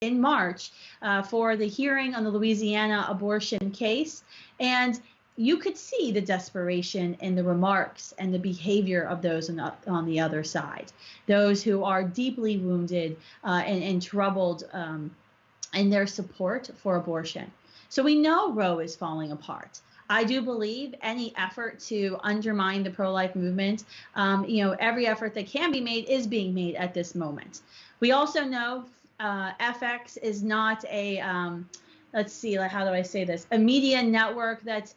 in March for the hearing on the Louisiana abortion case. And you could see the desperation in the remarks and the behavior of those on the other side, those who are deeply wounded and troubled in their support for abortion. So we know Roe is falling apart. I do believe any effort to undermine the pro-life movement, every effort that can be made is being made at this moment. We also know FX is not a, let's see, how do I say this, a media network that's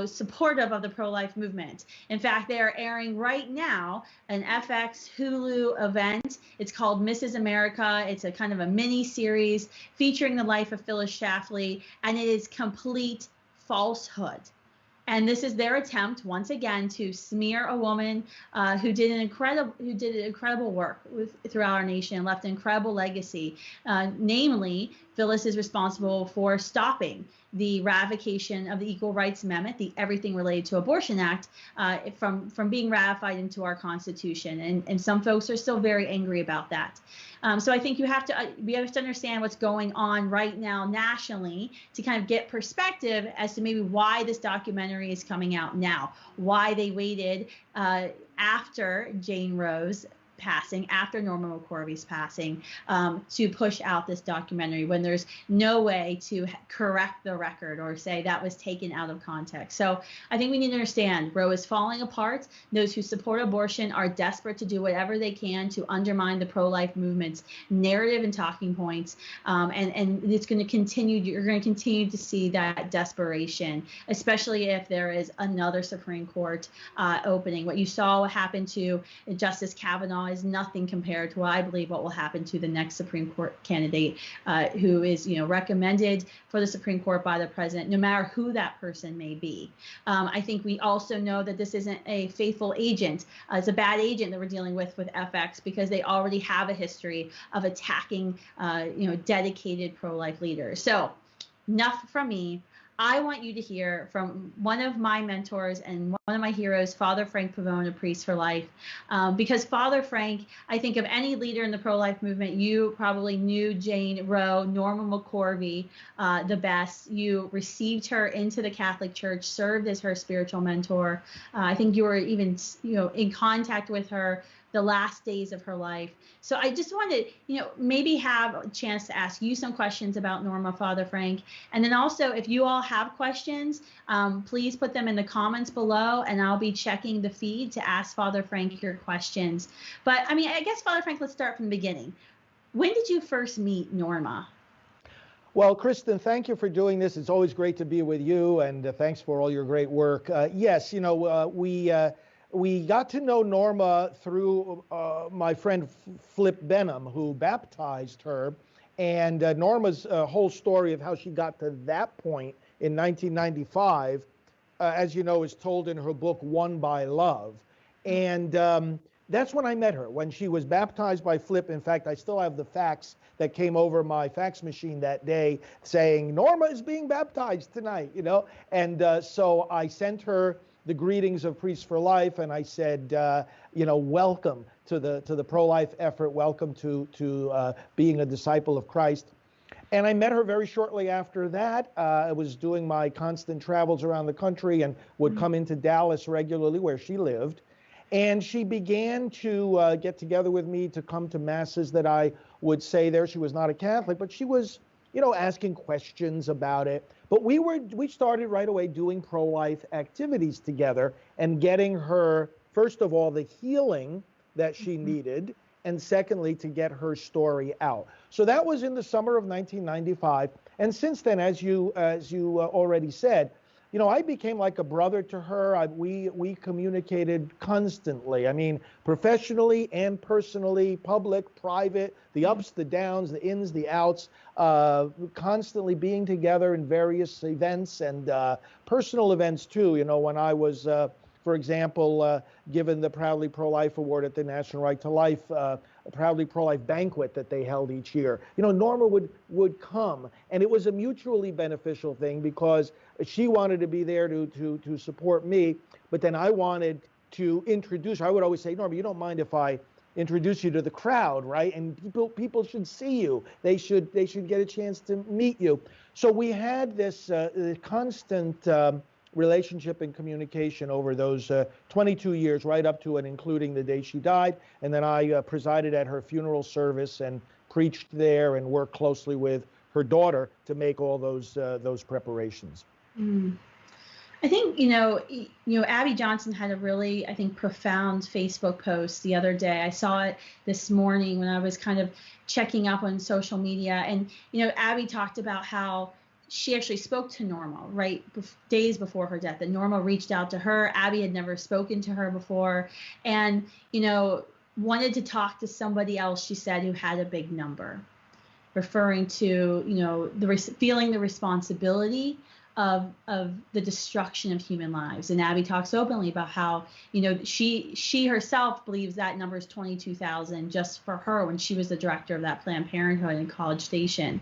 supportive of the pro-life movement. In fact, they are airing right now an FX Hulu event. It's called Mrs. America. It's a kind of a mini series featuring the life of Phyllis Schlafly, and it is complete falsehood. And this is their attempt, once again, to smear a woman who did incredible work throughout our nation and left an incredible legacy. Namely, Phyllis is responsible for stopping the ratification of the Equal Rights Amendment, the Everything Related to Abortion Act, from being ratified into our Constitution. And some folks are still very angry about that. So I think we have to understand what's going on right now nationally to kind of get perspective as to maybe why this documentary is coming out now, why they waited after Jane Roe's passing, after Norma McCorvey's passing, to push out this documentary when there's no way to correct the record or say that was taken out of context. So I think we need to understand Roe is falling apart. Those who support abortion are desperate to do whatever they can to undermine the pro-life movement's narrative and talking points. And it's going to continue. You're going to continue to see that desperation, especially if there is another Supreme Court opening. What you saw happen to Justice Kavanaugh is nothing compared to what I believe what will happen to the next Supreme Court candidate who is recommended for the Supreme Court by the president, no matter who that person may be. I think we also know that this isn't a faithful agent. It's a bad agent that we're dealing with FX because they already have a history of attacking dedicated pro-life leaders. So enough from me. I want you to hear from one of my mentors and one of my heroes, Father Frank Pavone, a priest for life. Because Father Frank, I think of any leader in the pro-life movement, you probably knew Jane Roe, Norma McCorvey the best. You received her into the Catholic Church, served as her spiritual mentor. I think you were even in contact with her the last days of her life. So I just wanted, maybe have a chance to ask you some questions about Norma, Father Frank. And then also, if you all have questions, please put them in the comments below, and I'll be checking the feed to ask Father Frank your questions. But I guess, Father Frank, let's start from the beginning. When did you first meet Norma? Well, Kristan, thank you for doing this. It's always great to be with you, and thanks for all your great work. Yes, we got to know Norma through my friend Flip Benham, who baptized her. And Norma's whole story of how she got to that point in 1995, as you know, is told in her book, Won by Love. And that's when I met her, when she was baptized by Flip. In fact, I still have the fax that came over my fax machine that day saying, Norma is being baptized tonight, And so I sent her the greetings of Priests for Life, and I said, welcome to the pro-life effort, welcome to being a disciple of Christ. And I met her very shortly after that. I was doing my constant travels around the country and would come into Dallas regularly, where she lived. And she began to get together with me to come to masses that I would say there. She was not a Catholic, but she was, asking questions about it. But we started right away doing pro-life activities together and getting her, first of all, the healing that she needed, and secondly, to get her story out. So that was in the summer of 1995. And since then, as you already said, I became like a brother to her. We communicated constantly. Professionally and personally, public, private, the ups, the downs, the ins, the outs, constantly being together in various events and personal events too. When I was, for example, given the Proudly Pro-Life Award at the National Right to Life, a Proudly Pro-Life banquet that they held each year. Norma would come, and it was a mutually beneficial thing because she wanted to be there to support me, but then I wanted to introduce her. I would always say, Norma, you don't mind if I introduce you to the crowd, right? And people should see you. They should get a chance to meet you. So we had this constant relationship and communication over those 22 years, right up to and including the day she died. And then I presided at her funeral service and preached there and worked closely with her daughter to make all those preparations. Mm. I think, Abby Johnson had a really, I think, profound Facebook post the other day. I saw it this morning when I was kind of checking up on social media. And, Abby talked about how she actually spoke to Norma, right, days before her death. And Norma reached out to her. Abby had never spoken to her before. And, wanted to talk to somebody else, she said, who had a big number, referring to, feeling the responsibility of the destruction of human lives. And Abby talks openly about how, she herself believes that number is 22,000 just for her when she was the director of that Planned Parenthood in College Station,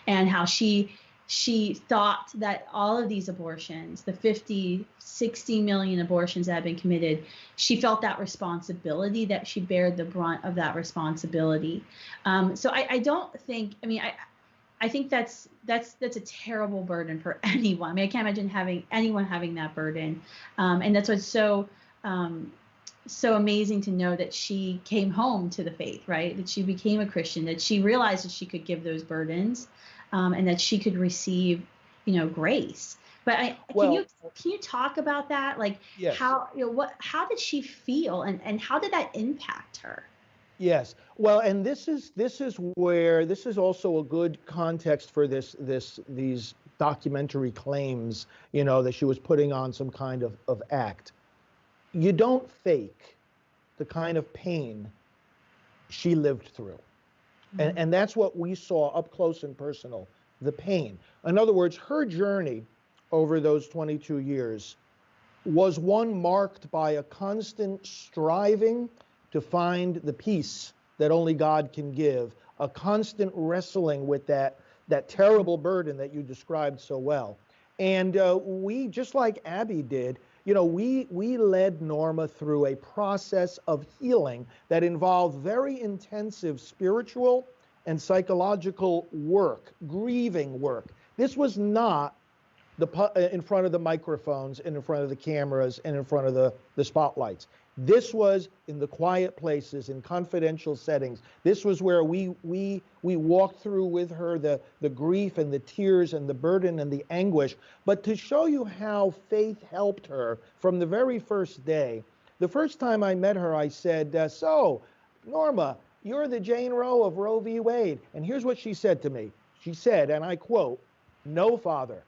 and how she thought that all of these abortions, the 50, 60 million abortions that have been committed, she felt that responsibility, that she bared the brunt of that responsibility. So I don't think, I think that's a terrible burden for anyone. I can't imagine anyone having that burden. And that's what's so amazing to know, that she came home to the faith, right? That she became a Christian, that she realized that she could give those burdens, and that she could receive, grace. But can you talk about that? Like, yes. How did she feel, and how did that impact her? Yes. Well, and this is also a good context for these documentary claims, that she was putting on some kind of act. You don't fake the kind of pain she lived through. Mm-hmm. And that's what we saw up close and personal, the pain. In other words, her journey over those 22 years was one marked by a constant striving to find the peace that only God can give, a constant wrestling with that terrible burden that you described so well. And we, just like Abby did, we led Norma through a process of healing that involved very intensive spiritual and psychological work, grieving work. This was not in front of the microphones, and in front of the cameras, and in front of the spotlights. This was in the quiet places, in confidential settings. This was where we walked through with her the grief and the tears and the burden and the anguish. But to show you how faith helped her from the very first day, the first time I met her, I said, so, Norma, you're the Jane Roe of Roe v. Wade. And here's what she said to me. She said, and I quote, "No, Father,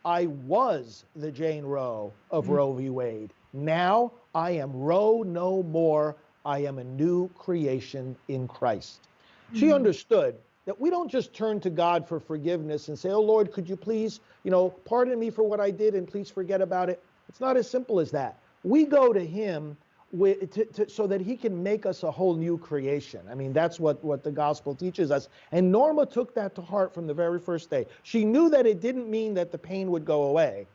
I was the Jane Roe of Roe v. Wade. Now I am Roe no more. I am a new creation in Christ." She understood that we don't just turn to God for forgiveness and say, "Oh Lord, could you please, pardon me for what I did and please forget about it." It's not as simple as that. We go to him so that he can make us a whole new creation. That's what the gospel teaches us. And Norma took that to heart from the very first day. She knew that it didn't mean that the pain would go away.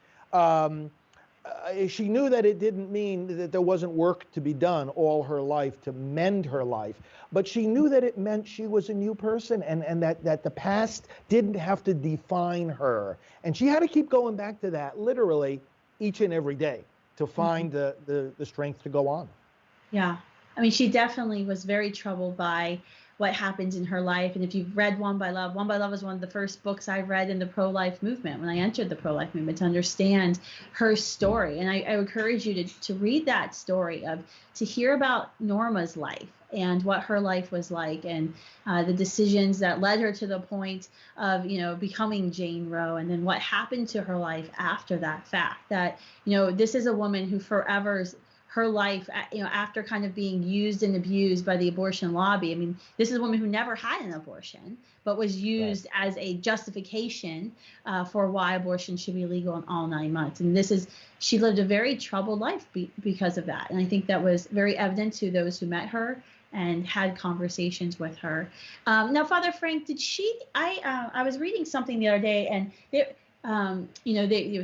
She knew that it didn't mean that there wasn't work to be done all her life to mend her life. But she knew that it meant she was a new person, and that the past didn't have to define her. And she had to keep going back to that literally each and every day to find the strength to go on. Yeah. She definitely was very troubled by what happened in her life. And if you've read One by Love was one of the first books I read in the pro-life movement when I entered the pro-life movement, to understand her story. And I encourage you to read that story, to hear about Norma's life and what her life was like, and the decisions that led her to the point of, becoming Jane Roe, and then what happened to her life after that fact. That, this is a woman who her life, after kind of being used and abused by the abortion lobby. This is a woman who never had an abortion, but was used as a justification for why abortion should be legal in all 9 months. And she lived a very troubled life because of that. And I think that was very evident to those who met her and had conversations with her. Now, Father Frank, I was reading something the other day, and they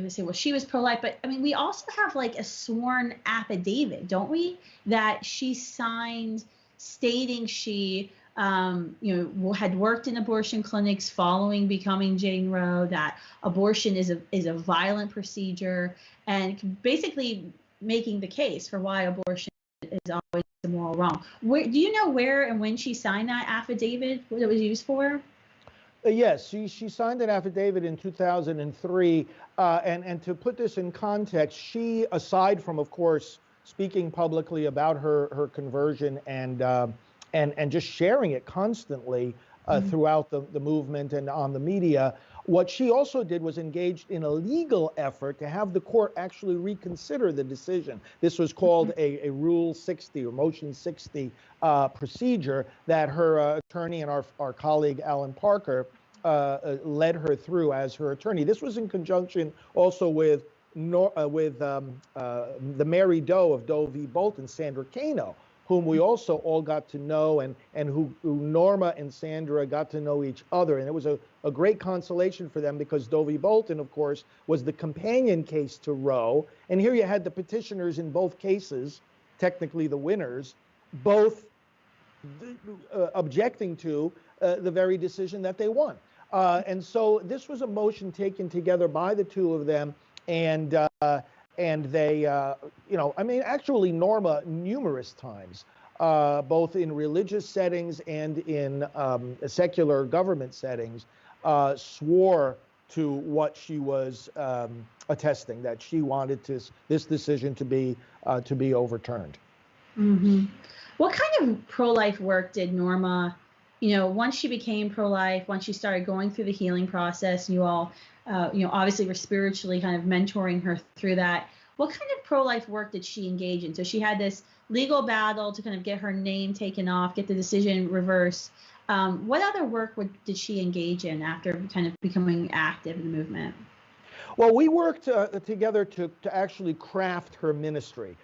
say, well, she was pro-life, but we also have like a sworn affidavit, don't we, that she signed stating she had worked in abortion clinics following becoming Jane Roe, that abortion is a violent procedure, and basically making the case for why abortion is always the moral wrong. Do you know where and when she signed that affidavit, what it was used for? Yes, she signed an affidavit in 2003, and to put this in context, she, aside from, of course, speaking publicly about her conversion and just sharing it constantly throughout the movement and on the media, what she also did was engaged in a legal effort to have the court actually reconsider the decision. This was called a Rule 60 or Motion 60 procedure that her attorney and our colleague Alan Parker led her through as her attorney. This was in conjunction also with the Mary Doe of Doe v. Bolton, Sandra Cano, whom we also all got to know, and who Norma and Sandra got to know each other. And it was a great consolation for them, because Doe v. Bolton, of course, was the companion case to Roe. And here you had the petitioners in both cases, technically the winners, both objecting to the very decision that they won. And so this was a motion taken together by the two of them, and they, actually Norma numerous times, both in religious settings and in secular government settings, swore to what she was attesting, that she wanted this decision to be overturned. Mm-hmm. What kind of pro-life work did Norma, once she became pro-life, once she started going through the healing process, you all, obviously were spiritually kind of mentoring her through that. What kind of pro-life work did she engage in? So she had this legal battle to kind of get her name taken off, get the decision reversed. What other work did she engage in after kind of becoming active in the movement? Well, we worked together to actually craft her ministry.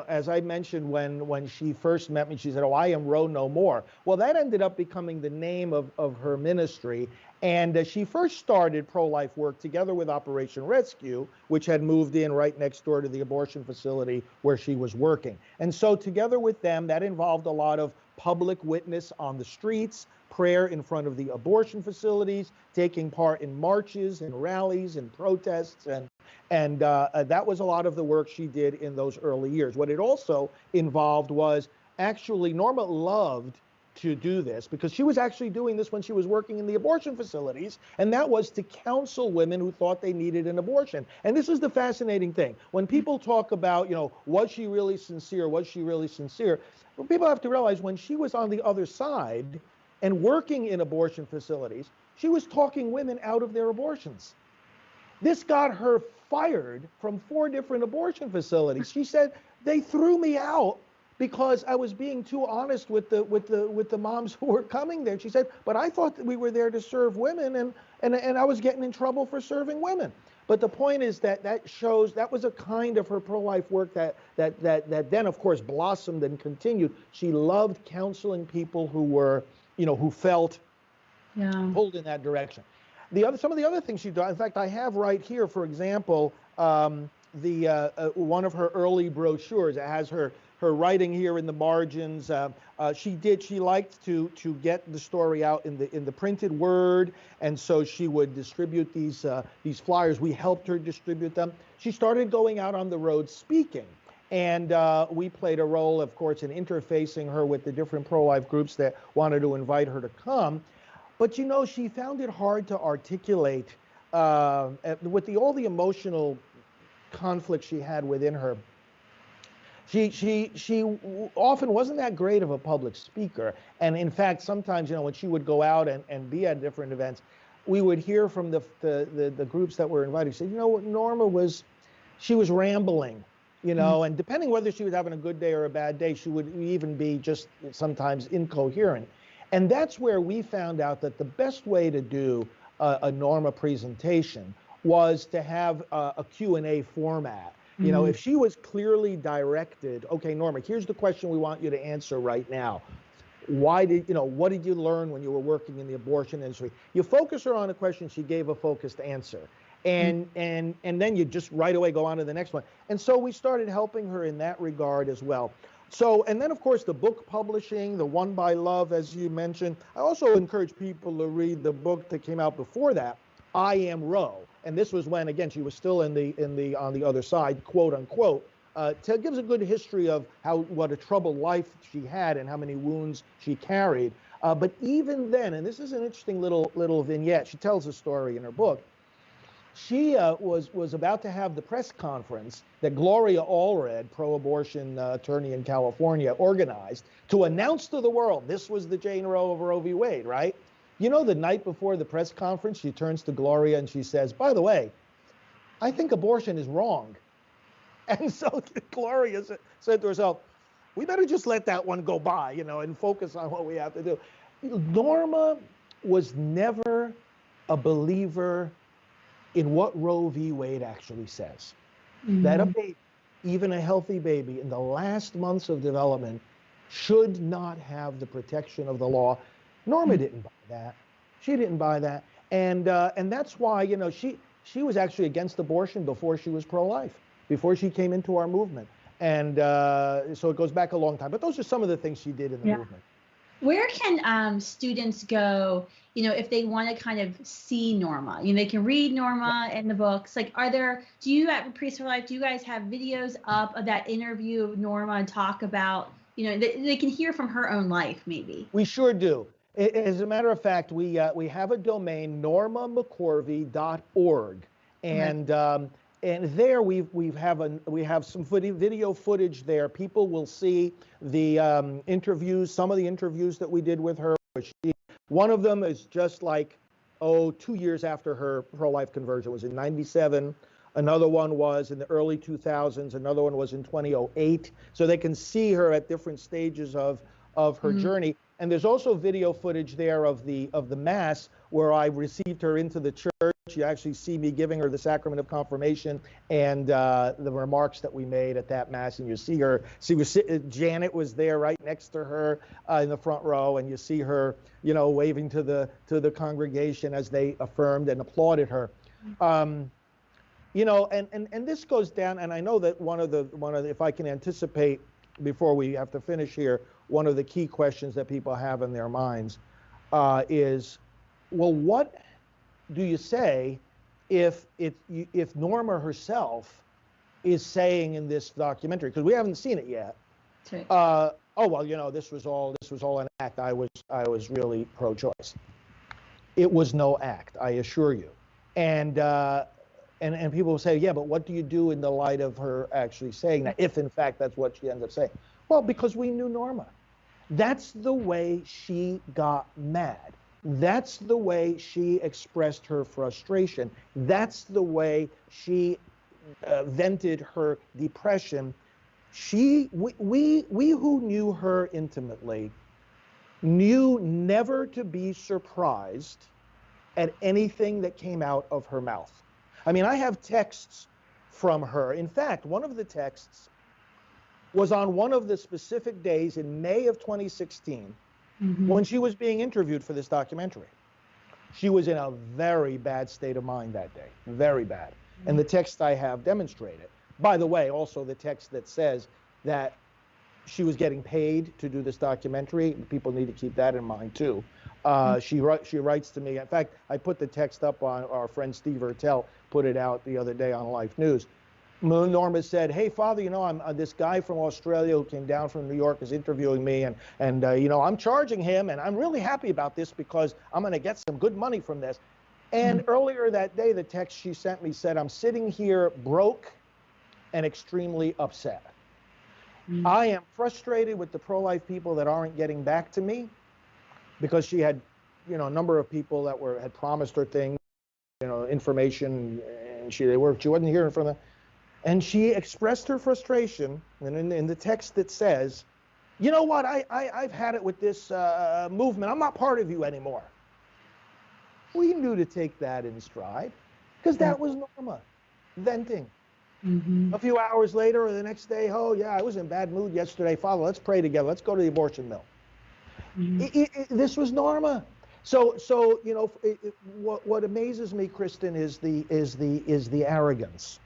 As I mentioned, when she first met me, she said, "Oh, I am Roe no more." Well, that ended up becoming the name of her ministry. And she first started pro-life work together with Operation Rescue, which had moved in right next door to the abortion facility where she was working. And so together with them, that involved a lot of public witness on the streets, prayer in front of the abortion facilities, taking part in marches and rallies and protests, and that was a lot of the work she did in those early years. What it also involved was, actually, Norma loved to do this because she was actually doing this when she was working in the abortion facilities, and that was to counsel women who thought they needed an abortion. And this is the fascinating thing. When people talk about, was she really sincere? Was she really sincere? Well, people have to realize when she was on the other side and working in abortion facilities, she was talking women out of their abortions. This got her fired from 4 different abortion facilities. She said, "They threw me out because I was being too honest with the moms who were coming there." She said, "But I thought that we were there to serve women, and I was getting in trouble for serving women." But the point is that shows that was a kind of her pro-life work that then, of course, blossomed and continued. She loved counseling people who were, who felt pulled in that direction. Some of the other things she did, in fact, I have right here, for example, one of her early brochures. It has her writing here in the margins. She liked to get the story out in the printed word, and so she would distribute these flyers. We helped her distribute them. She started going out on the road speaking, and we played a role, of course, in interfacing her with the different pro-life groups that wanted to invite her to come. But she found it hard to articulate with all the emotional conflict she had within her. She often wasn't that great of a public speaker. And in fact, sometimes, when she would go out and be at different events, we would hear from the groups that were invited, say, Norma was rambling, and depending whether she was having a good day or a bad day, she would even be just sometimes incoherent. And that's where we found out that the best way to do a Norma presentation was to have a Q&A format. If she was clearly directed, "Okay, Norma, here's the question we want you to answer right now. What did you learn when you were working in the abortion industry?" You focus her on a question, she gave a focused answer. And then you just right away go on to the next one. And so we started helping her in that regard as well. So, and then of course the book publishing, the One by Love, as you mentioned. I also encourage people to read the book that came out before that, I Am Roe. And this was when, again, she was still on the other side, quote unquote. Gives a good history of what a troubled life she had and how many wounds she carried. But even then, and this is an interesting little vignette, she tells a story in her book. She was about to have the press conference that Gloria Allred, pro-abortion attorney in California, organized to announce to the world this was the Jane Roe of Roe v. Wade, right? You know, the night before the press conference, she turns to Gloria and she says, by the way, I think abortion is wrong. And so Gloria said to herself, we better just let that one go by, and focus on what we have to do. Norma was never a believer in what Roe v. Wade actually says. Mm-hmm. That a baby, even a healthy baby, in the last months of development should not have the protection of the law. Norma didn't buy that. She didn't buy that. And that's why, she was actually against abortion before she was pro-life, before she came into our movement. And so it goes back a long time. But those are some of the things she did in the movement. Where can students go, if they want to kind of see Norma? They can read Norma in the books. Like, do you at Priests for Life, do you guys have videos up of that interview of Norma and talk about, they can hear from her own life, maybe? We sure do. As a matter of fact, we have a domain, normamccorvey.org. And and there we have some video footage there. People will see the interviews, some of the interviews that we did with her. One of them is just like, 2 years after her pro-life conversion. It was in '97. Another one was in the early 2000s. Another one was in 2008. So they can see her at different stages of her journey. And there's also video footage there of the Mass where I received her into the church. You actually see me giving her the sacrament of confirmation and the remarks that we made at that Mass. And you see her, Janet was there right next to her in the front row, and you see her, waving to the congregation as they affirmed and applauded her. And this goes down, and I know that one of the if I can anticipate before we have to finish here, one of the key questions that people have in their minds is, well, what do you say if Norma herself is saying in this documentary, because we haven't seen it yet, oh well, this was all an act. I was really pro-choice. It was no act, I assure you. And people will say, yeah, but what do you do in the light of her actually saying that, if in fact that's what she ends up saying? Well, because we knew Norma. That's the way she got mad. That's the way she expressed her frustration. That's the way she vented her depression. We who knew her intimately knew never to be surprised at anything that came out of her mouth. I mean, I have texts from her. In fact, one of the texts was on one of the specific days in May of 2016 when she was being interviewed for this documentary. She was in a very bad state of mind that day, very bad. And the text I have demonstrate it. By the way, also the text that says that she was getting paid to do this documentary. People need to keep that in mind too. She writes to me. In fact, I put the text up on our friend Steve Ertel, put it out the other day on Life News. Norma said, hey, Father, I'm this guy from Australia who came down from New York is interviewing me, and I'm charging him, and I'm really happy about this because I'm going to get some good money from this. And earlier that day, the text she sent me said, I'm sitting here broke and extremely upset. I am frustrated with the pro-life people that aren't getting back to me, because she had, a number of people that had promised her things, information, and she wasn't hearing from them. And she expressed her frustration, and in the text that says, you know what, I've had it with this movement. I'm not part of you anymore. We knew to take that in stride, because that was Norma venting. A few hours later or the next day, oh yeah, I was in bad mood yesterday. Father, let's pray together. Let's go to the abortion mill. This was Norma. So what amazes me, Kristan, is the arrogance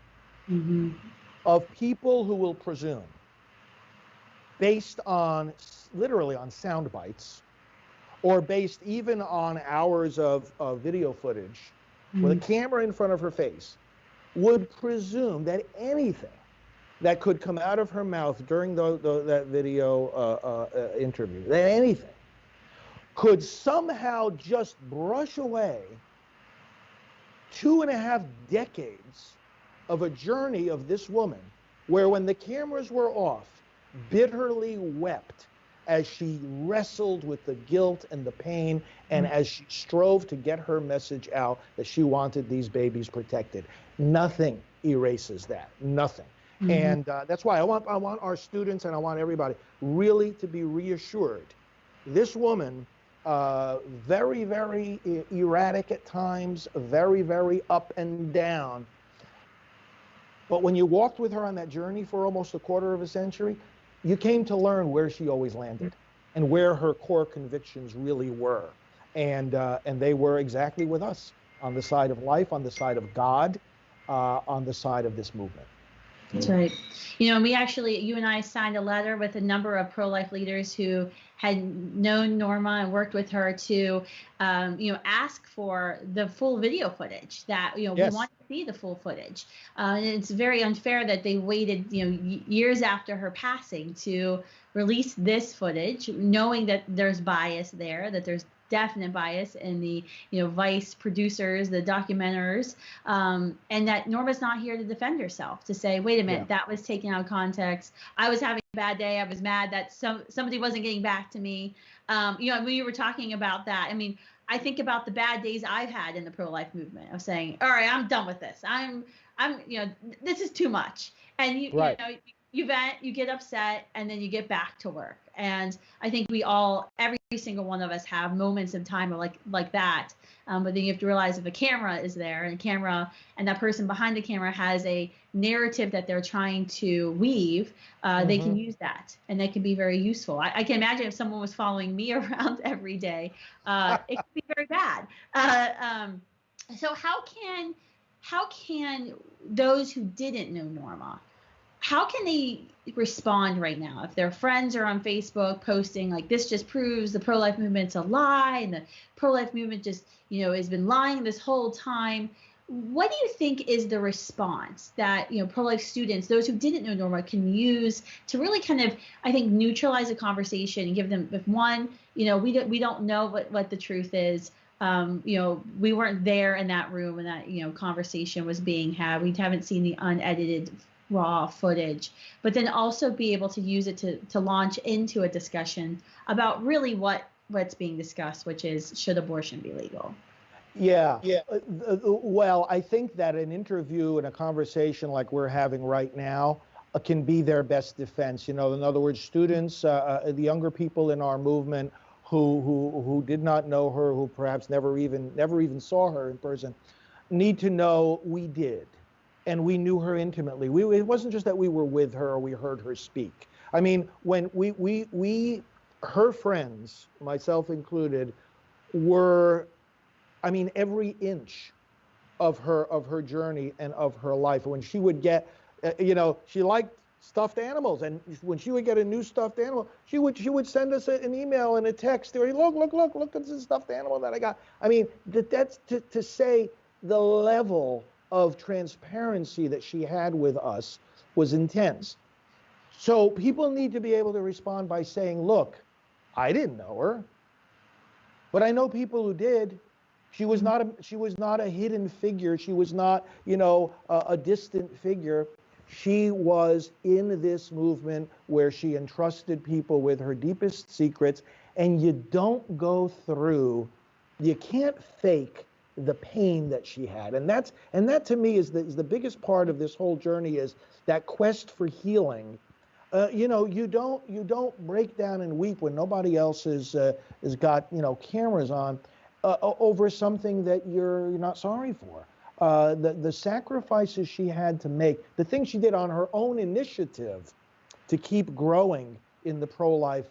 of people who will presume based on literally on sound bites, or based even on hours of video footage with a camera in front of her face, would presume that anything that could come out of her mouth during that video interview, that anything could somehow just brush away 2.5 decades of a journey of this woman, where when the cameras were off, bitterly wept as she wrestled with the guilt and the pain, and as she strove to get her message out that she wanted these babies protected. Nothing erases that, nothing. And that's why I want our students, and I want everybody really to be reassured. This woman, very, very erratic at times, very, very up and down. But when you walked with her on that journey for almost a quarter of a century, you came to learn where she always landed and where her core convictions really were. And they were exactly with us, on the side of life, on the side of God, on the side of this movement. That's right. You know, you and I signed a letter with a number of pro-life leaders who had known Norma and worked with her to, ask for the full video footage that, we want to see the full footage. And it's very unfair that they waited, years after her passing to release this footage, knowing that there's bias there, that there's definite bias in the Vice producers, the documenters, and that Norma's not here to defend herself, to say, wait a minute, that was taken out of context. I was having a bad day. I was mad that somebody wasn't getting back to me. When you were talking about that, I mean, I think about the bad days I've had in the pro-life movement of saying, all right, I'm done with this. I'm this is too much. And you vent, you get upset, and then you get back to work. And I think we all, every single one of us, have moments in time like that. But then you have to realize if a camera is there, and that person behind the camera has a narrative that they're trying to weave, they can use that, and that can be very useful. I can imagine if someone was following me around every day, it could be very bad. So how can those who didn't know Norma, how can they respond right now if their friends are on Facebook posting like, this just proves the pro-life movement's a lie, and the pro-life movement just has been lying this whole time? What do you think is the response that pro-life students, those who didn't know Norma, can use to really kind of, I think, neutralize the conversation and give them, if one, we don't know what the truth is. We weren't there in that room when that conversation was being had. We haven't seen the unedited raw footage, but then also be able to use it to launch into a discussion about really what's being discussed, which is, should abortion be legal? Yeah. Well, I think that an interview and a conversation like we're having right now can be their best defense. In other words, students, the younger people in our movement who did not know her, who perhaps never even saw her in person, need to know we did. And we knew her intimately. It wasn't just that we were with her or we heard her speak. I mean, when her friends, myself included, were, every inch of her journey and of her life. When she would get, she liked stuffed animals, and when she would get a new stuffed animal, she would send us an email and a text. Look at this stuffed animal that I got. I mean, that's to say the level of transparency that she had with us was intense. So people need to be able to respond by saying, look, I didn't know her, but I know people who did. She was not a hidden figure. She was not, a distant figure. She was in this movement where she entrusted people with her deepest secrets, and you can't fake the pain that she had. And that to me is the biggest part of this whole journey, is that quest for healing. You don't break down and weep when nobody else has got cameras on over something that you're not sorry for. The sacrifices she had to make, the things she did on her own initiative to keep growing in the pro-life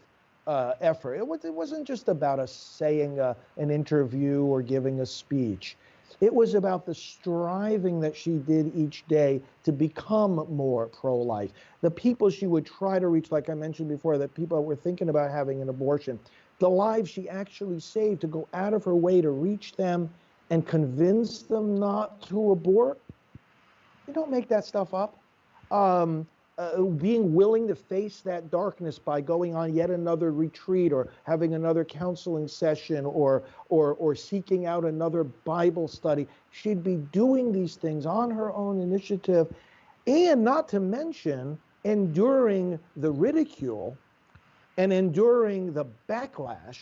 effort. It wasn't just about us saying an interview or giving a speech. It was about the striving that she did each day to become more pro-life. The people she would try to reach, like I mentioned before, that people that were thinking about having an abortion, the lives she actually saved, to go out of her way to reach them and convince them not to abort. You don't make that stuff up. Being willing to face that darkness by going on yet another retreat, or having another counseling session, or seeking out another Bible study. She'd be doing these things on her own initiative, and not to mention enduring the ridicule and enduring the backlash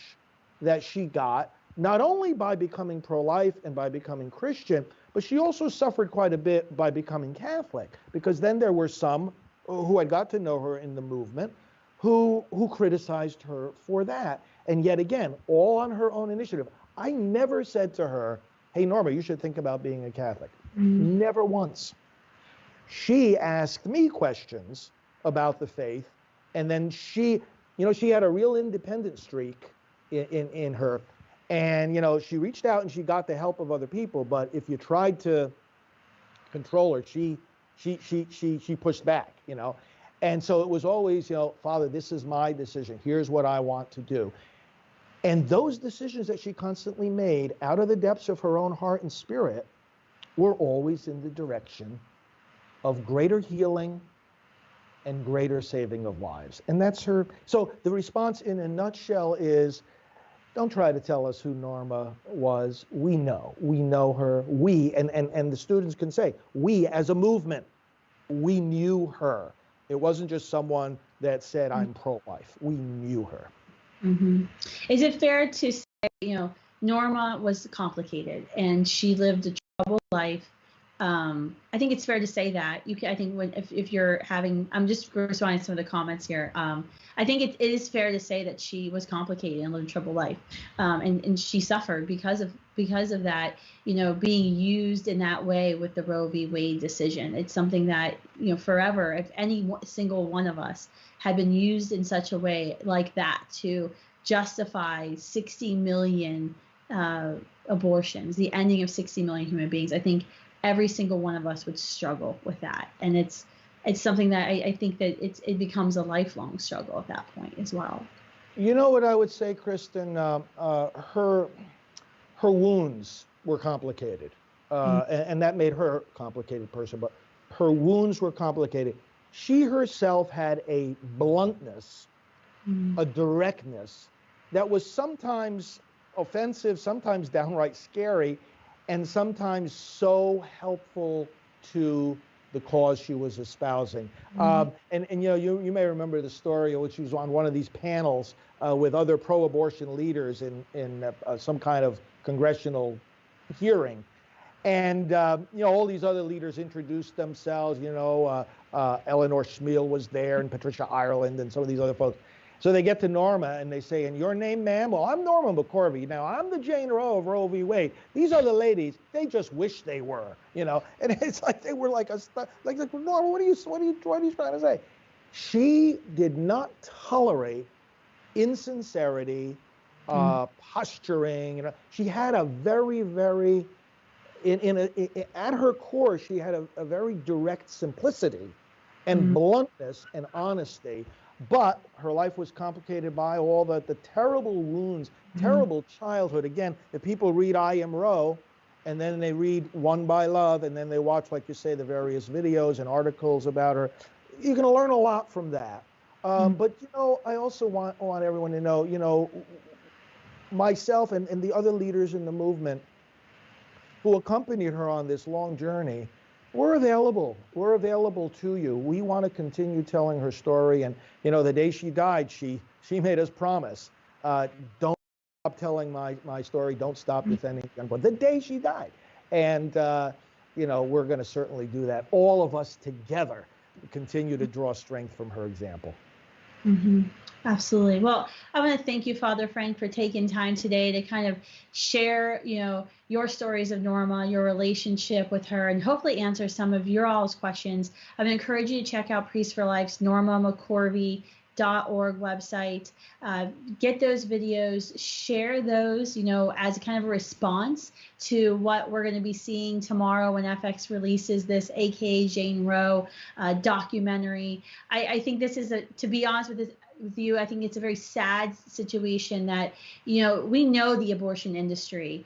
that she got, not only by becoming pro-life and by becoming Christian, but she also suffered quite a bit by becoming Catholic, because then there were some who had got to know her in the movement who criticized her for that. And yet again, all on her own initiative. I never said to her, hey, Norma, you should think about being a Catholic. Never once. She asked me questions about the faith, and then she had a real independent streak in her. And, she reached out and she got the help of other people. But if you tried to control her, she pushed back, And so it was always, Father, this is my decision. Here's what I want to do. And those decisions that she constantly made out of the depths of her own heart and spirit were always in the direction of greater healing and greater saving of lives. And that's her. So the response in a nutshell is, don't try to tell us who Norma was. We know her. And the students can say, we as a movement, we knew her. It wasn't just someone that said, I'm pro-life. We knew her. Mm-hmm. Is it fair to say, Norma was complicated and she lived a troubled life? I think it's fair to say that. I think if you're having, I'm just responding to some of the comments here. I think it is fair to say that she was complicated and lived a troubled life, and she suffered because of that. Being used in that way with the Roe v. Wade decision. It's something that forever, if any single one of us had been used in such a way like that to justify 60 million abortions, the ending of 60 million human beings, I think every single one of us would struggle with that. And it's something that I think that it becomes a lifelong struggle at that point as well. You know what I would say, Kristan? Her wounds were complicated, and that made her a complicated person, but her wounds were complicated. She herself had a bluntness, a directness that was sometimes offensive, sometimes downright scary, and sometimes so helpful to the cause she was espousing. And you may remember the story in which she was on one of these panels with other pro-abortion leaders in some kind of congressional hearing. And all these other leaders introduced themselves. Eleanor Schmiel was there, and Patricia Ireland, and some of these other folks. So they get to Norma and they say, and your name, ma'am? Well, I'm Norma McCorvey. Now, I'm the Jane Roe of Roe v. Wade. These other ladies, they just wish they were, And it's like they were like Norma, what are you trying to say? She did not tolerate insincerity, posturing. She had a very, very, at her core, she had a very direct simplicity and bluntness and honesty. But her life was complicated by all the terrible wounds, terrible childhood. Again, if people read I Am Roe, and then they read Won by Love, and then they watch, like you say, the various videos and articles about her, you're going to learn a lot from that. But, I also want everyone to know, myself and the other leaders in the movement who accompanied her on this long journey, we're available. We're available to you. We want to continue telling her story. And, the day she died, she made us promise, don't stop telling my story. Don't stop defending the unborn. The day she died. And, we're going to certainly do that. All of us together continue to draw strength from her example. Mm-hmm. Absolutely. Well, I want to thank you, Father Frank, for taking time today to kind of share, your stories of Norma, your relationship with her, and hopefully answer some of your all's questions. I would encourage you to check out Priest for Life's Norma McCorvey website. Get those videos, share those, as a kind of a response to what we're going to be seeing tomorrow when FX releases this AKA Jane Roe documentary. I think this is to be honest with you, I think it's a very sad situation that, we know the abortion industry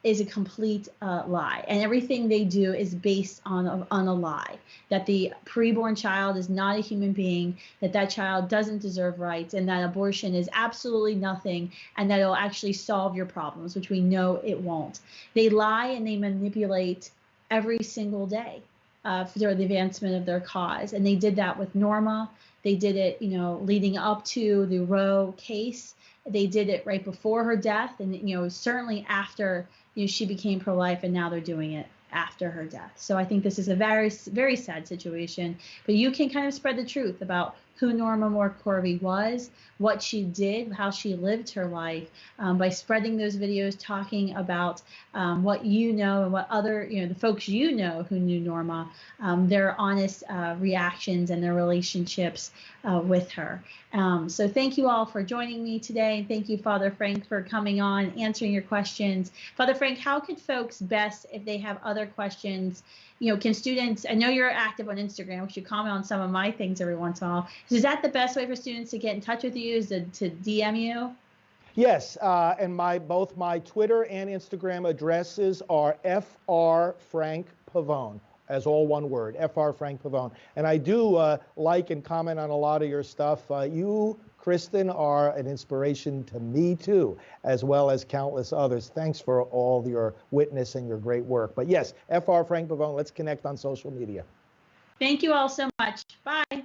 is a complete lie, and everything they do is based on a lie, that the preborn child is not a human being, that child doesn't deserve rights, and that abortion is absolutely nothing, and that it'll actually solve your problems, which we know it won't. They lie and they manipulate every single day for the advancement of their cause, and they did that with Norma. They did it, leading up to the Roe case. They did it right before her death, and certainly after she became pro-life, and now they're doing it after her death. So I think this is a very, very sad situation. But you can kind of spread the truth about who Norma McCorvey was, what she did, how she lived her life, by spreading those videos, talking about what and what other, the folks who knew Norma, their honest reactions and their relationships with her. So thank you all for joining me today. And thank you, Father Frank, for coming on, answering your questions. Father Frank, how could folks best, if they have other questions, can students, I know you're active on Instagram, which you comment on some of my things every once in a while. Is that the best way for students to get in touch with you, is to DM you? Yes, and both my Twitter and Instagram addresses are FR Frank Pavone, as all one word, FR Frank Pavone. And I do like and comment on a lot of your stuff. You, Kristan, are an inspiration to me too, as well as countless others. Thanks for all your witness and your great work. But yes, FR Frank Pavone, let's connect on social media. Thank you all so much. Bye.